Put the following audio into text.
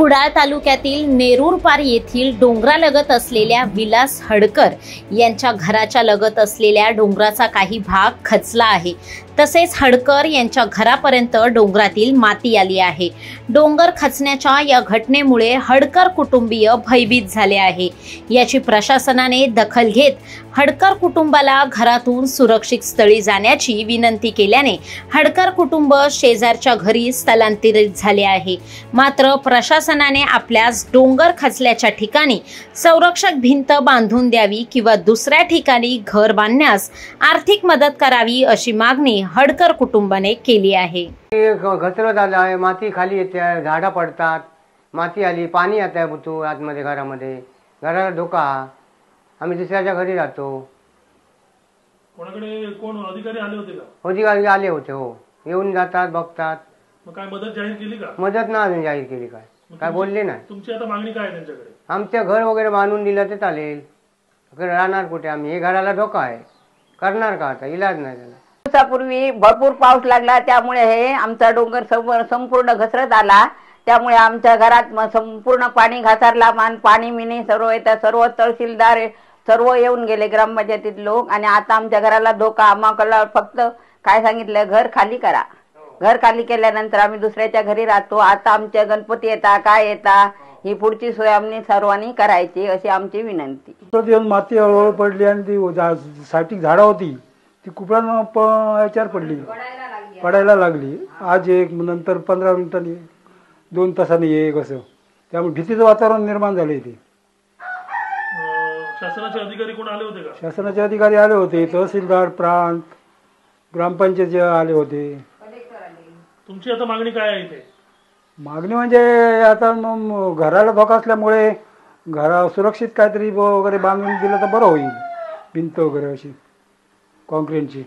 कुडाळ तालुक्यातील नेरूरपार येथील डोंगरालगत असलेल्या विलास हडकर यांच्या घराच्या लगत असलेल्या डोंगराचा काही भाग खचला आहे। तसेच हडकर यांच्या घरापर्यंत डोंगरातील माती आली आहे। डोंगर खचण्याच्या या घटनेमुळे हडकर कुटुंबीय भयभीत झाले आहे। याची प्रशासनाने दखल घेत हडकर कुटुंबाला घरातून सुरक्षित स्थळी जाण्याची विनंती केल्याने हडकर कुटुंब शेजारच्या घरी स्थलांतरित झाले आहे। मात्र प्रशासनाने आपल्यास डोंगर खचल्याच्या ठिकाणी संरक्षक भिंत बांधून द्यावी किंवा दुसऱ्या ठिकाणी घर बांधण्यास आर्थिक मदत करावी अशी मागणी हडकर कुटुंबाने केली आहे। घसरत आला आहे, माती खाली येते, झाडा पडतात, माती आली, पाणी येत आहे बुतू आतमध्ये घरामध्ये, घराला धोका। आम्ही दुसऱ्याच्या घरी राहतो। कोणाकडे कोण अधिकारी आले होते का? अधिकारी आले होते, हो, येऊन जातात, बघतात। मग काय मदत जाहीर केली का? मदत ना अजून जाहीर केली, काय बोलले नाही। तुमची आता मागणी काय आहे त्यांच्याकडे? आमच्या घर वगैरे बांधून दिलं तर चालेल, राहणार कुठे आम्ही? हे घराला धोका आहे, करणार का आता? इलाज नाही त्याला। दिवसापूर्वी भरपूर पाऊस लागला, त्यामुळे हे आमचा डोंगर संपूर्ण घसरत आला। त्यामुळे आमच्या घरात संपूर्ण पाणी घासारला, पाणी मिनी सर्व येतात, सर्व तहसीलदार सर्व येऊन गेले, ग्रामपंचायतीत लोक। आणि आता आमच्या घराला धोका, आम्हाला फक्त काय सांगितलं, घर खाली करा। घर खाली केल्यानंतर आम्ही दुसऱ्याच्या घरी राहतो। आता आमच्या गणपती येता, काय येता, ही पुढची सोय आम्ही सर्वांनी करायची अशी आमची विनंती। माती हळूहळू पडली आणि ती साठी झाडं होती ती कुपडानं याच्यावर पडली, पडायला लागली। आज एक, नंतर 15 मिनिटांनी, 2 तासांनी एक, असं त्यामुळे भीतीचं वातावरण निर्माण झाले इथे। शासनाचे अधिकारी कोण आले होते का? शासनाचे अधिकारी आले होते, तहसीलदार, प्रांत, ग्रामपंचायत आले होते। तुमची आता मागणी काय आहे इथे? मागणी म्हणजे आता घराला धोका असल्यामुळे घरा सुरक्षित काहीतरी वगैरे बांधून दिलं तर बरं होईल, भिंत वगैरे अशी कॉन्क्रीटची।